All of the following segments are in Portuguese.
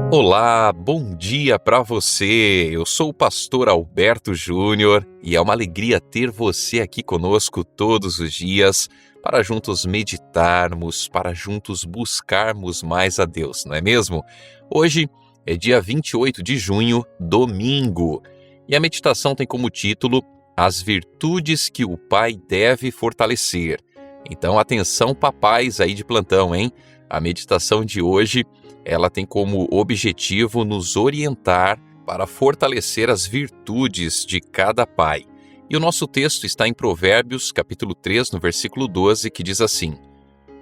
Olá, bom dia para você. Eu sou o pastor Alberto Júnior e é uma alegria ter você aqui conosco todos os dias para juntos meditarmos, para juntos buscarmos mais a Deus, não é mesmo? Hoje é dia 28 de junho, domingo, e a meditação tem como título As virtudes que o pai deve fortalecer. Então, atenção, papais aí de plantão, hein? A meditação de hoje ela tem como objetivo nos orientar para fortalecer as virtudes de cada pai. E o nosso texto está em Provérbios, capítulo 3, no versículo 12, que diz assim: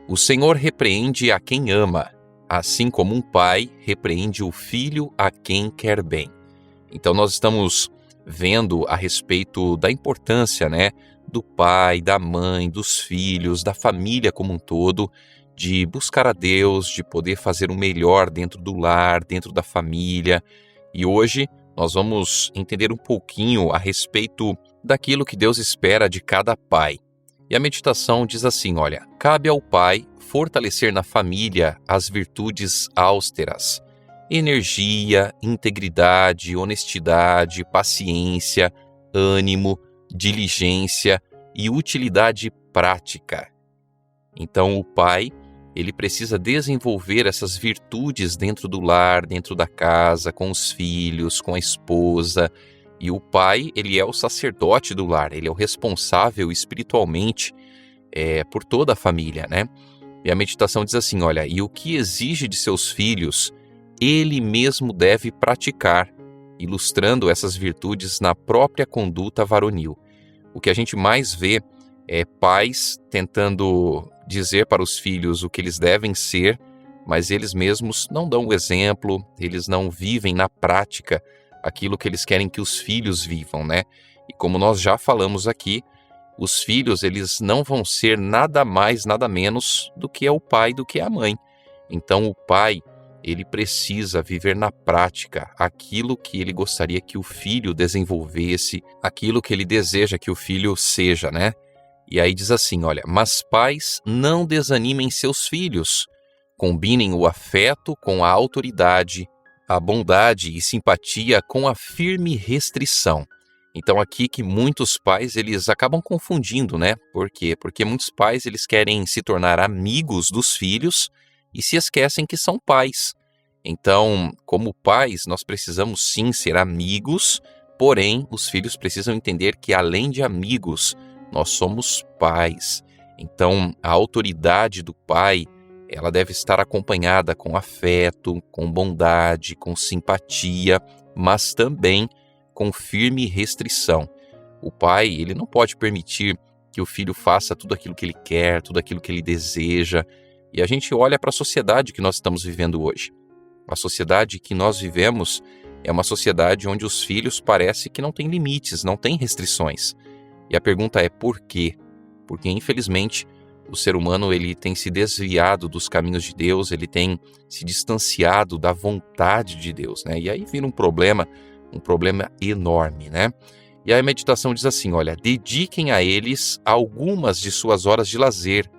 O Senhor repreende a quem ama, assim como um pai repreende o filho a quem quer bem. Então nós estamos vendo a respeito da importância, do pai, da mãe, dos filhos, da família como um todo, de buscar a Deus, de poder fazer o melhor dentro do lar, dentro da família. E hoje nós vamos entender um pouquinho a respeito daquilo que Deus espera de cada pai. E a meditação diz assim, olha, cabe ao pai fortalecer na família as virtudes austeras: energia, integridade, honestidade, paciência, ânimo, diligência e utilidade prática. Então o pai, ele precisa desenvolver essas virtudes dentro do lar, dentro da casa, com os filhos, com a esposa. E o pai, ele é o sacerdote do lar, ele é o responsável espiritualmente por toda a família, E a meditação diz assim, olha, e o que exige de seus filhos, ele mesmo deve praticar, ilustrando essas virtudes na própria conduta varonil. O que a gente mais vê é pais tentando dizer para os filhos o que eles devem ser, mas eles mesmos não dão o exemplo, eles não vivem na prática aquilo que eles querem que os filhos vivam, E como nós já falamos aqui, os filhos, eles não vão ser nada mais, nada menos do que é o pai, do que é a mãe. Então o pai, ele precisa viver na prática aquilo que ele gostaria que o filho desenvolvesse, aquilo que ele deseja que o filho seja, E aí diz assim, olha, mas pais, não desanimem seus filhos, combinem o afeto com a autoridade, a bondade e simpatia com a firme restrição. Então aqui que muitos pais, eles acabam confundindo, Por quê? Porque muitos pais, eles querem se tornar amigos dos filhos e se esquecem que são pais. Então, como pais, nós precisamos sim ser amigos, porém, os filhos precisam entender que além de amigos, nós somos pais. Então, a autoridade do pai, ela deve estar acompanhada com afeto, com bondade, com simpatia, mas também com firme restrição. O pai, ele não pode permitir que o filho faça tudo aquilo que ele quer, tudo aquilo que ele deseja. E a gente olha para a sociedade que nós estamos vivendo hoje. A sociedade que nós vivemos é uma sociedade onde os filhos parecem que não têm limites, não têm restrições. E a pergunta é por quê? Porque, infelizmente, o ser humano ele tem se desviado dos caminhos de Deus, ele tem se distanciado da vontade de Deus, E aí vira um problema enorme, E aí a meditação diz assim, olha, dediquem a eles algumas de suas horas de lazer,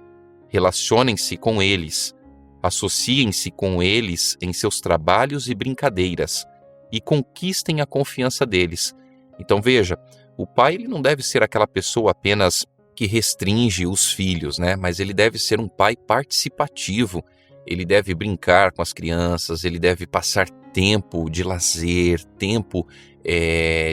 relacionem-se com eles, associem-se com eles em seus trabalhos e brincadeiras e conquistem a confiança deles. Então veja, o pai ele não deve ser aquela pessoa apenas que restringe os filhos, mas ele deve ser um pai participativo. Ele deve brincar com as crianças, ele deve passar tempo de lazer, tempo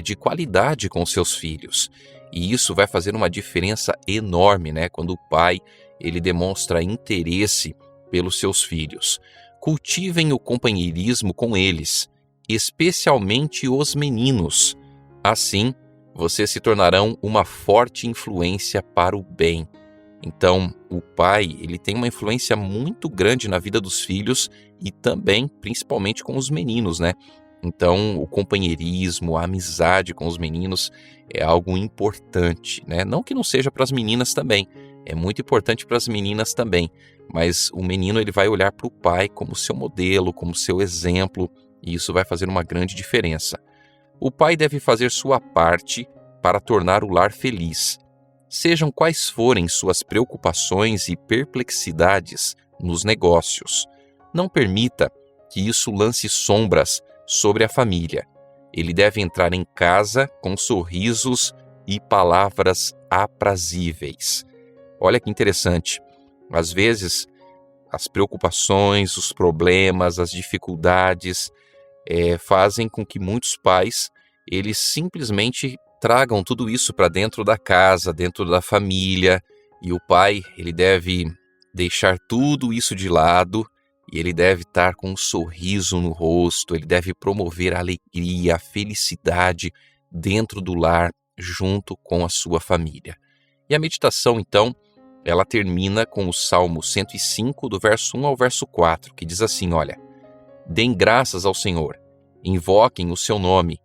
de qualidade com seus filhos. E isso vai fazer uma diferença enorme, quando o pai ele demonstra interesse pelos seus filhos. Cultivem o companheirismo com eles, especialmente os meninos. Assim, vocês se tornarão uma forte influência para o bem. Então, o pai, ele tem uma influência muito grande na vida dos filhos e também, principalmente com os meninos, Então, o companheirismo, a amizade com os meninos é algo importante, Não que não seja para as meninas também, é muito importante para as meninas também, mas o menino ele vai olhar para o pai como seu modelo, como seu exemplo, e isso vai fazer uma grande diferença. O pai deve fazer sua parte para tornar o lar feliz. Sejam quais forem suas preocupações e perplexidades nos negócios, não permita que isso lance sombras sobre a família. Ele deve entrar em casa com sorrisos e palavras aprazíveis. Olha que interessante. Às vezes, as preocupações, os problemas, as dificuldades fazem com que muitos pais eles simplesmente tragam tudo isso para dentro da casa, dentro da família, e o pai ele deve deixar tudo isso de lado e ele deve estar com um sorriso no rosto, ele deve promover a alegria, a felicidade dentro do lar junto com a sua família. E a meditação, então, ela termina com o Salmo 105, do verso 1 ao verso 4, que diz assim, olha: deem graças ao Senhor, invoquem o seu nome,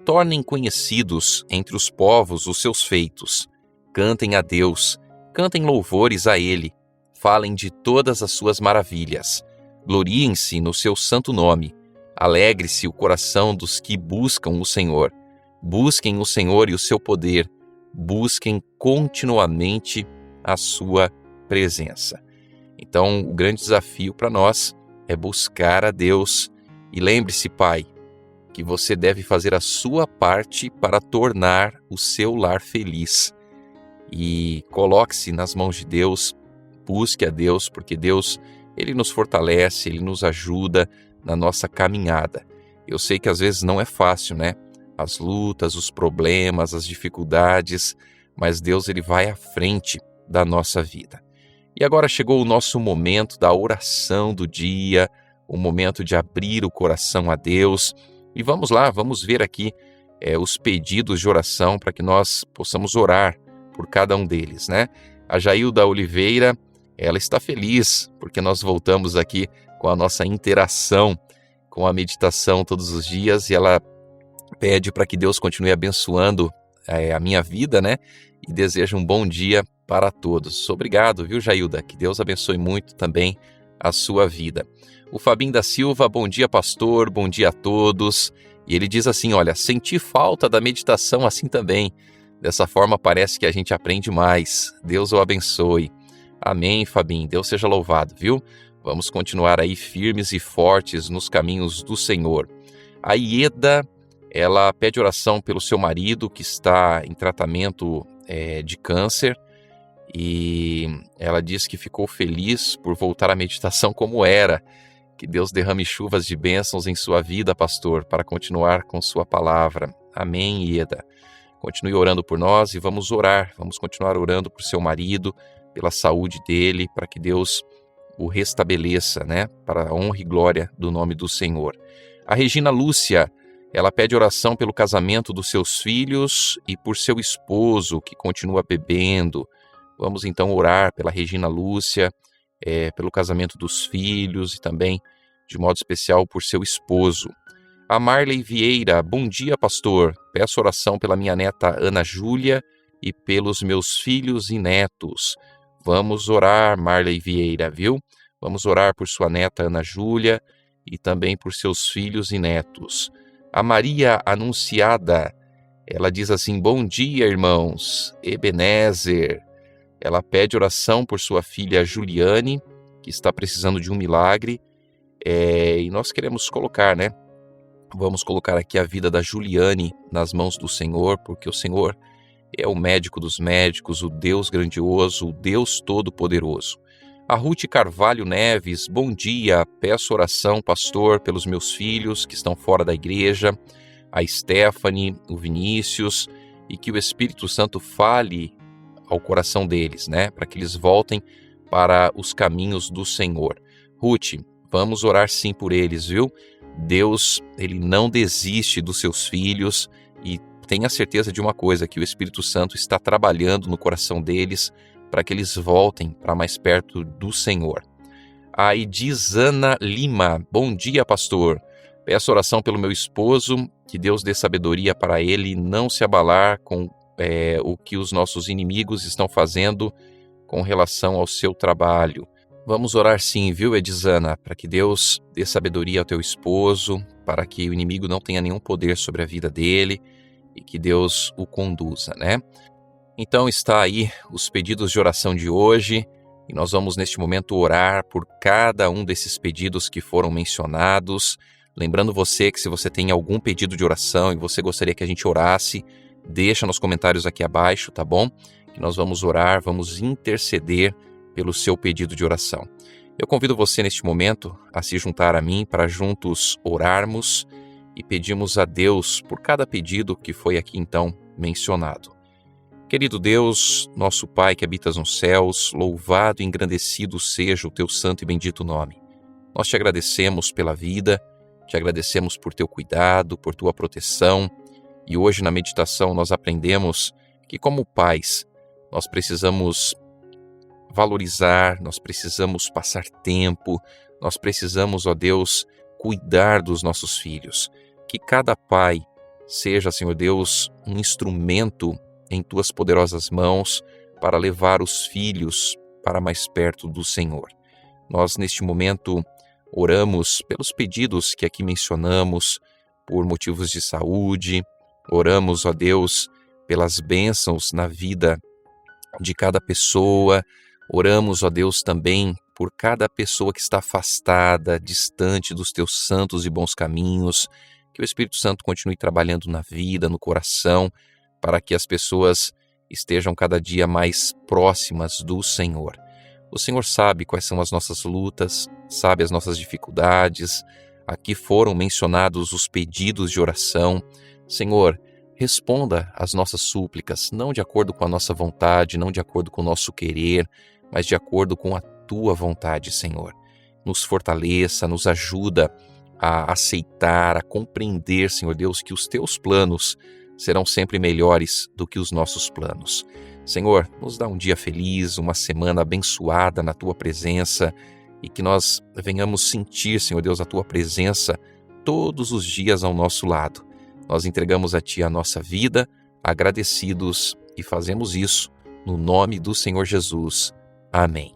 tornem conhecidos entre os povos os seus feitos, cantem a Deus, cantem louvores a Ele, falem de todas as suas maravilhas, gloriem-se no seu santo nome, alegre-se o coração dos que buscam o Senhor, busquem o Senhor e o seu poder, busquem continuamente a sua presença. Então, o grande desafio para nós é buscar a Deus. E lembre-se, pai, que você deve fazer a sua parte para tornar o seu lar feliz. E coloque-se nas mãos de Deus, busque a Deus, porque Deus, Ele nos fortalece, Ele nos ajuda na nossa caminhada. Eu sei que às vezes não é fácil, né? As lutas, os problemas, as dificuldades, mas Deus, Ele vai à frente da nossa vida. E agora chegou o nosso momento da oração do dia, o momento de abrir o coração a Deus. E vamos lá, vamos ver aqui os pedidos de oração para que nós possamos orar por cada um deles, né? A Jailda Oliveira, ela está feliz porque nós voltamos aqui com a nossa interação, com a meditação todos os dias, e ela pede para que Deus continue abençoando a minha vida, né? E deseja um bom dia para todos. Obrigado, viu, Jailda? Que Deus abençoe muito também a sua vida. O Fabinho da Silva, bom dia, pastor, bom dia a todos. E ele diz assim, olha, senti falta da meditação assim também. Dessa forma parece que a gente aprende mais. Deus o abençoe. Amém, Fabinho. Deus seja louvado, viu? Vamos continuar aí firmes e fortes nos caminhos do Senhor. A Ieda, ela pede oração pelo seu marido que está em tratamento de câncer. E ela diz que ficou feliz por voltar à meditação como era. Que Deus derrame chuvas de bênçãos em sua vida, pastor, para continuar com sua palavra. Amém, Ieda. Continue orando por nós e vamos orar. Vamos continuar orando por seu marido, pela saúde dele, para que Deus o restabeleça, né? Para a honra e glória do nome do Senhor. A Regina Lúcia, ela pede oração pelo casamento dos seus filhos e por seu esposo, que continua bebendo. Vamos então orar pela Regina Lúcia, pelo casamento dos filhos e também, de modo especial, por seu esposo. A Marley Vieira, bom dia, pastor. Peço oração pela minha neta Ana Júlia e pelos meus filhos e netos. Vamos orar, Marley Vieira, viu? Vamos orar por sua neta Ana Júlia e também por seus filhos e netos. A Maria Anunciada, ela diz assim, bom dia, irmãos. Ebenezer. Ela pede oração por sua filha Juliane, que está precisando de um milagre, e nós queremos colocar, né? Vamos colocar aqui a vida da Juliane nas mãos do Senhor, porque o Senhor é o médico dos médicos, o Deus grandioso, o Deus todo-poderoso. A Ruth Carvalho Neves, bom dia, peço oração, pastor, pelos meus filhos que estão fora da igreja, a Stephanie, o Vinícius, e que o Espírito Santo fale ao coração deles, né? Para que eles voltem para os caminhos do Senhor. Ruth, vamos orar sim por eles, viu? Deus, Ele não desiste dos seus filhos e tenha certeza de uma coisa, que o Espírito Santo está trabalhando no coração deles para que eles voltem para mais perto do Senhor. A Edisana Lima, bom dia, pastor. Peço oração pelo meu esposo, que Deus dê sabedoria para ele não se abalar com o que os nossos inimigos estão fazendo com relação ao seu trabalho. Vamos orar sim, viu, Edisana, para que Deus dê sabedoria ao teu esposo, para que o inimigo não tenha nenhum poder sobre a vida dele e que Deus o conduza, né? Então está aí os pedidos de oração de hoje. e nós vamos neste momento orar por cada um desses pedidos que foram mencionados. Lembrando você que se você tem algum pedido de oração e você gostaria que a gente orasse, deixa nos comentários aqui abaixo, tá bom? Que nós vamos orar, vamos interceder pelo seu pedido de oração. Eu convido você neste momento a se juntar a mim para juntos orarmos e pedirmos a Deus por cada pedido que foi aqui então mencionado. Querido Deus, nosso Pai que habitas nos céus, louvado e engrandecido seja o teu santo e bendito nome. Nós te agradecemos pela vida, te agradecemos por teu cuidado, por tua proteção, e hoje na meditação nós aprendemos que como pais nós precisamos valorizar, nós precisamos passar tempo, nós precisamos, ó Deus, cuidar dos nossos filhos. Que cada pai seja, Senhor Deus, um instrumento em tuas poderosas mãos para levar os filhos para mais perto do Senhor. Nós, neste momento, oramos pelos pedidos que aqui mencionamos, por motivos de saúde, oramos, ó Deus, pelas bênçãos na vida de cada pessoa, oramos, ó Deus, também por cada pessoa que está afastada, distante dos teus santos e bons caminhos, que o Espírito Santo continue trabalhando na vida, no coração, para que as pessoas estejam cada dia mais próximas do Senhor. O Senhor sabe quais são as nossas lutas, sabe as nossas dificuldades. Aqui foram mencionados os pedidos de oração. Senhor, responda às nossas súplicas, não de acordo com a nossa vontade, não de acordo com o nosso querer, mas de acordo com a tua vontade, Senhor. Nos fortaleça, nos ajuda a aceitar, a compreender, Senhor Deus, que os teus planos serão sempre melhores do que os nossos planos. Senhor, nos dá um dia feliz, uma semana abençoada na Tua presença e que nós venhamos sentir, Senhor Deus, a Tua presença todos os dias ao nosso lado. Nós entregamos a Ti a nossa vida, agradecidos e fazemos isso no nome do Senhor Jesus. Amém.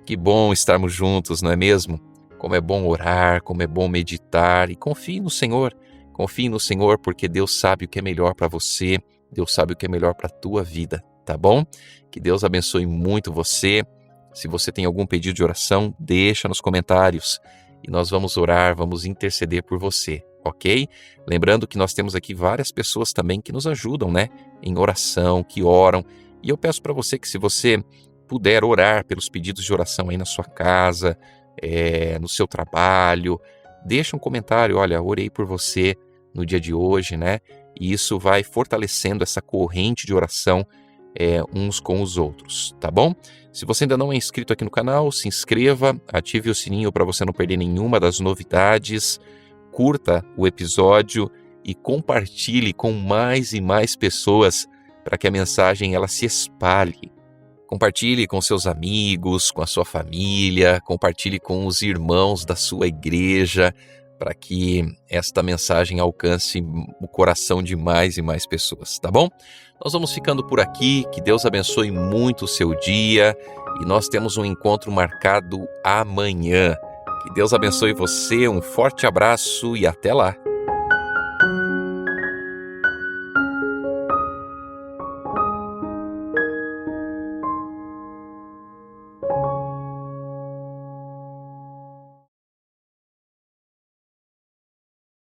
Que bom estarmos juntos, não é mesmo? Como é bom orar, como é bom meditar e confie no Senhor. Confie no Senhor porque Deus sabe o que é melhor para você, Deus sabe o que é melhor para a tua vida, tá bom? Que Deus abençoe muito você. Se você tem algum pedido de oração, deixa nos comentários e nós vamos orar, vamos interceder por você, ok? Lembrando que nós temos aqui várias pessoas também que nos ajudam, né? Em oração, que oram. E eu peço para você que se você puder orar pelos pedidos de oração aí na sua casa, no seu trabalho, deixa um comentário, olha, orei por você no dia de hoje, né? E isso vai fortalecendo essa corrente de oração uns com os outros, tá bom? Se você ainda não é inscrito aqui no canal, se inscreva, ative o sininho para você não perder nenhuma das novidades, curta o episódio e compartilhe com mais e mais pessoas para que a mensagem ela se espalhe. Compartilhe com seus amigos, com a sua família, compartilhe com os irmãos da sua igreja, para que esta mensagem alcance o coração de mais e mais pessoas, tá bom? Nós vamos ficando por aqui, que Deus abençoe muito o seu dia e nós temos um encontro marcado amanhã. Que Deus abençoe você, um forte abraço e até lá!